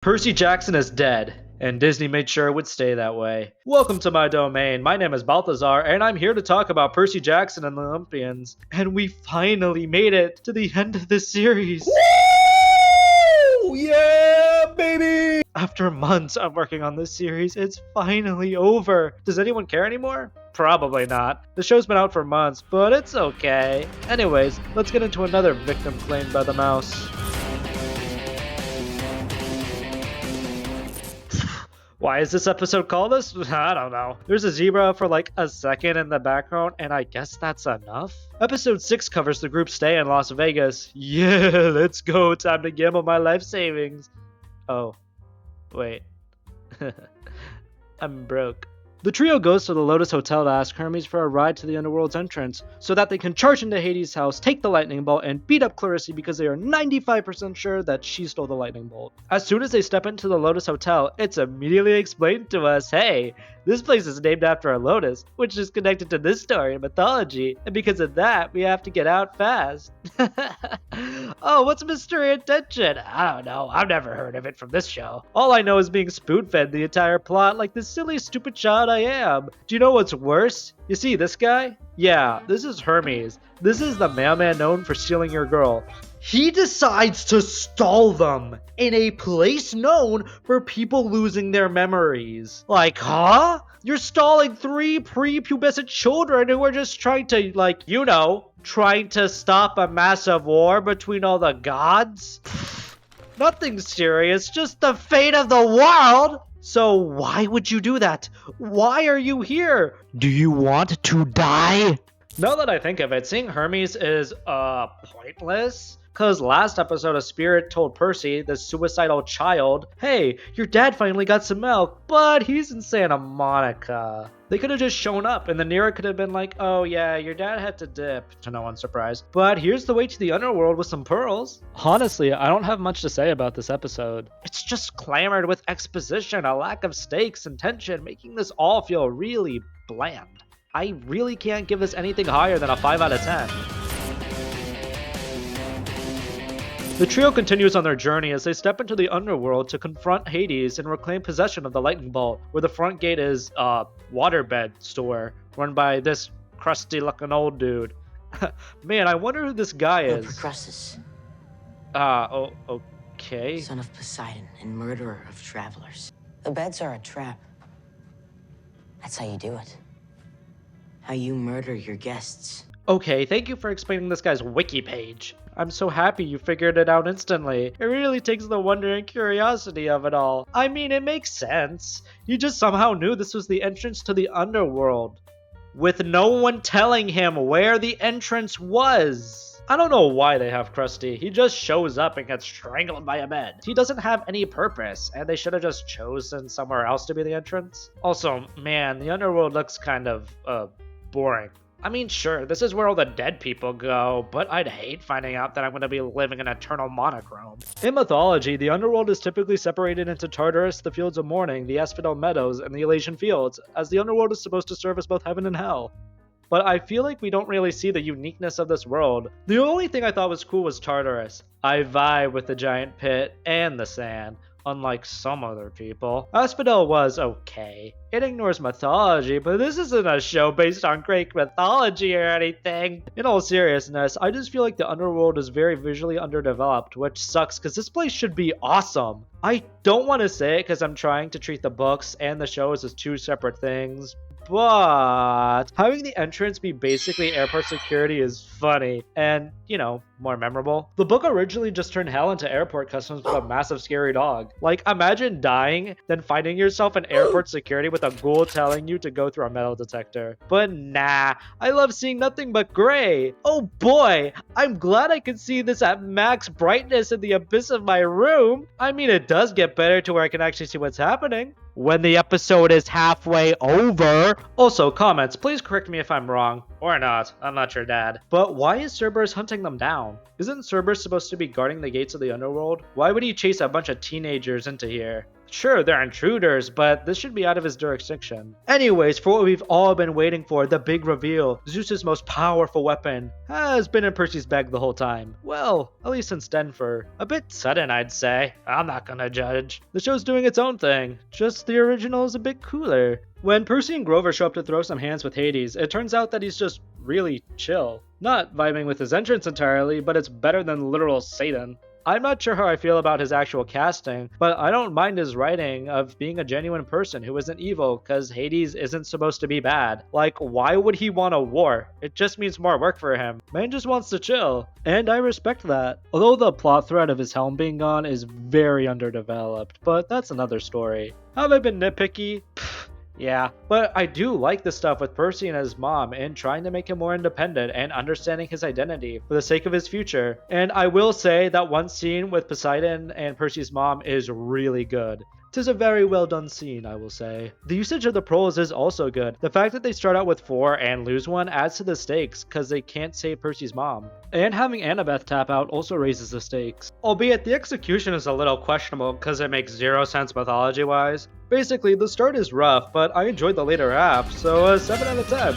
Percy Jackson is dead, and Disney made sure it would stay that way. Welcome to my domain. My name is Balthazar, and I'm here to talk about Percy Jackson and the Olympians. And we finally made it to the end of this series. Woo! Yeah, baby! After months of working on this series, it's finally over. Does anyone care anymore? Probably not. The show's been out for months, but it's okay. Anyways, let's get into another victim claimed by the mouse. Why is this episode called this? I don't know. There's a zebra for like a second in the background, and I guess that's enough? Episode 6 covers the group's stay in Las Vegas. Yeah, let's go. Time to gamble my life savings. Oh, wait. I'm broke. The trio goes to the Lotus Hotel to ask Hermes for a ride to the Underworld's entrance, so that they can charge into Hades' house, take the lightning bolt, and beat up Clarissa because they are 95% sure that she stole the lightning bolt. As soon as they step into the Lotus Hotel, it's immediately explained to us, hey, this place is named after a lotus, which is connected to this story and mythology, and because of that, we have to get out fast. Oh, what's mystery and tension? I don't know, I've never heard of it from this show. All I know is being spoon-fed the entire plot like the silly, stupid child I am. Do you know what's worse? You see this guy? Yeah, this is Hermes. This is the mailman known for stealing your girl. He decides to stall them in a place known for people losing their memories. Like, huh? You're stalling 3 prepubescent children who are just trying to, trying to stop a massive war between all the gods? Nothing serious, just the fate of the world! So why would you do that? Why are you here? Do you want to die? Now that I think of it, seeing Hermes is, pointless. Cause last episode a spirit told Percy, the suicidal child, hey, your dad finally got some milk, but he's in Santa Monica. They could have just shown up and the Nero could have been like, oh yeah, your dad had to dip, to no one's surprise. But here's the way to the underworld with some pearls. Honestly, I don't have much to say about this episode. It's just clamored with exposition, a lack of stakes and tension, making this all feel really bland. I really can't give this anything higher than a 5 out of 10. The trio continues on their journey as they step into the underworld to confront Hades and reclaim possession of the lightning bolt, where the front gate is a waterbed store run by this crusty looking old dude. Man, I wonder who this guy is. Procrustes. Okay. Son of Poseidon and murderer of travelers. The beds are a trap. That's how you do it. How you murder your guests. Okay, thank you for explaining this guy's wiki page. I'm so happy you figured it out instantly. It really takes the wonder and curiosity of it all. I mean, it makes sense. He just somehow knew this was the entrance to the underworld, with no one telling him where the entrance was. I don't know why they have Krusty. He just shows up and gets strangled by a bed. He doesn't have any purpose, and they should have just chosen somewhere else to be the entrance. Also, man, the underworld looks kind of, boring. I mean, sure, this is where all the dead people go, but I'd hate finding out that I'm going to be living in eternal monochrome. In mythology, the underworld is typically separated into Tartarus, the Fields of Mourning, the Asphodel Meadows, and the Elysian Fields, as the underworld is supposed to serve as both heaven and hell. But I feel like we don't really see the uniqueness of this world. The only thing I thought was cool was Tartarus. I vibe with the giant pit and the sand, unlike some other people. Asphodel was okay. It ignores mythology, but this isn't a show based on Greek mythology or anything. In all seriousness, I just feel like the underworld is very visually underdeveloped, which sucks because this place should be awesome. I don't want to say it because I'm trying to treat the books and the shows as 2 separate things, but having the entrance be basically airport security is funny and, more memorable. The book originally just turned hell into airport customs with a massive scary dog. Like, imagine dying, then finding yourself in airport security with a ghoul telling you to go through a metal detector. But nah, I love seeing nothing but gray. Oh boy, I'm glad I can see this at max brightness in the abyss of my room. I mean, it does get better to where I can actually see what's happening when the episode is halfway over. Also, comments, please correct me if I'm wrong. Or not, I'm not your dad. But why is Cerberus hunting them down? Isn't Cerberus supposed to be guarding the gates of the underworld? Why would he chase a bunch of teenagers into here? Sure, they're intruders, but this should be out of his jurisdiction. Anyways, for what we've all been waiting for, the big reveal, Zeus's most powerful weapon has been in Percy's bag the whole time. Well, at least since Denver. A bit sudden, I'd say. I'm not gonna judge. The show's doing its own thing, just the original is a bit cooler. When Percy and Grover show up to throw some hands with Hades, it turns out that he's just really chill. Not vibing with his entrance entirely, but it's better than literal Satan. I'm not sure how I feel about his actual casting, but I don't mind his writing of being a genuine person who isn't evil, cause Hades isn't supposed to be bad. Like, why would he want a war? It just means more work for him. Man just wants to chill, and I respect that. Although the plot thread of his helm being gone is very underdeveloped, but that's another story. Have I been nitpicky? Yeah, but I do like the stuff with Percy and his mom and trying to make him more independent and understanding his identity for the sake of his future. And I will say that one scene with Poseidon and Percy's mom is really good. 'Tis a very well done scene, I will say. The usage of the proles is also good. The fact that they start out with 4 and lose 1 adds to the stakes cause they can't save Percy's mom. And having Annabeth tap out also raises the stakes. Albeit the execution is a little questionable cause it makes zero sense mythology wise. Basically, the start is rough, but I enjoyed the later half, so a 7 out of 10.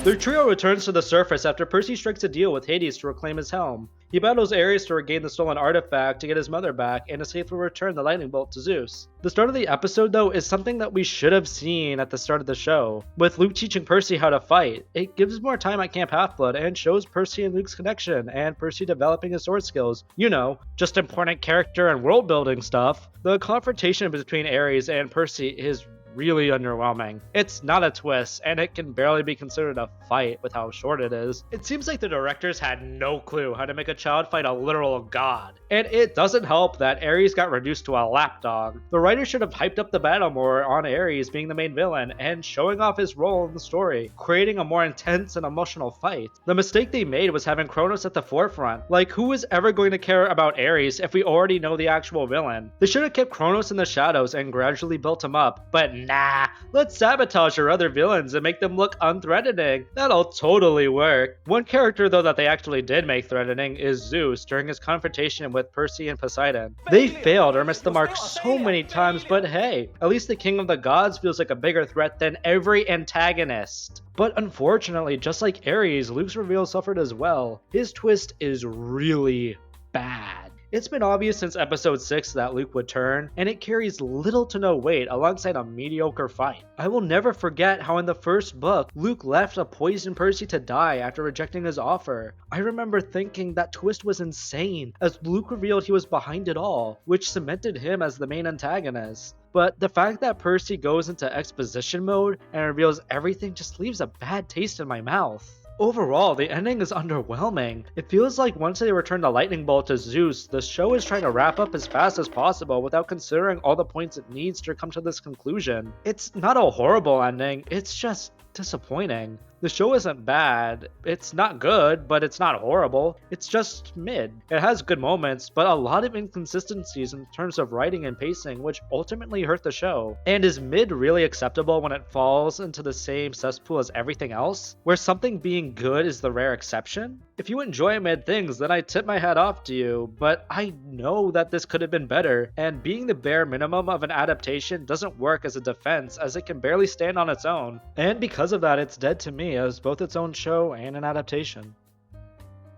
The trio returns to the surface after Percy strikes a deal with Hades to reclaim his helm. He battles Ares to regain the stolen artifact to get his mother back and to safely return the lightning bolt to Zeus. The start of the episode though is something that we should have seen at the start of the show, with Luke teaching Percy how to fight. It gives more time at Camp Half-Blood and shows Percy and Luke's connection and Percy developing his sword skills. You know, just important character and world building stuff. The confrontation between Ares and Percy is really underwhelming. It's not a twist, and it can barely be considered a fight with how short it is. It seems like the directors had no clue how to make a child fight a literal god. And it doesn't help that Ares got reduced to a lapdog. The writers should have hyped up the battle more on Ares being the main villain and showing off his role in the story, creating a more intense and emotional fight. The mistake they made was having Kronos at the forefront. Like, who is ever going to care about Ares if we already know the actual villain? They should have kept Kronos in the shadows and gradually built him up, but nah, let's sabotage our other villains and make them look unthreatening. That'll totally work. One character though that they actually did make threatening is Zeus during his confrontation with Percy and Poseidon. They failed or missed the mark so many times, but hey, at least the king of the gods feels like a bigger threat than every antagonist. But unfortunately, just like Ares, Luke's reveal suffered as well. His twist is really bad. It's been obvious since episode 6 that Luke would turn, and it carries little to no weight alongside a mediocre fight. I will never forget how in the first book, Luke left a poisoned Percy to die after rejecting his offer. I remember thinking that twist was insane, as Luke revealed he was behind it all, which cemented him as the main antagonist. But the fact that Percy goes into exposition mode and reveals everything just leaves a bad taste in my mouth. Overall, the ending is underwhelming. It feels like once they return the lightning bolt to Zeus, the show is trying to wrap up as fast as possible without considering all the points it needs to come to this conclusion. It's not a horrible ending, it's just disappointing. The show isn't bad, it's not good, but it's not horrible, it's just mid. It has good moments, but a lot of inconsistencies in terms of writing and pacing, which ultimately hurt the show. And is mid really acceptable when it falls into the same cesspool as everything else, where something being good is the rare exception? If you enjoy mid things, then I tip my hat off to you, but I know that this could have been better, and being the bare minimum of an adaptation doesn't work as a defense, as it can barely stand on its own. And because of that, it's dead to me as both its own show and an adaptation.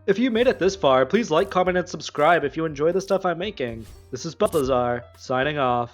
If you made it this far, please like, comment, and subscribe if you enjoy the stuff I'm making. This is Balthazar, signing off.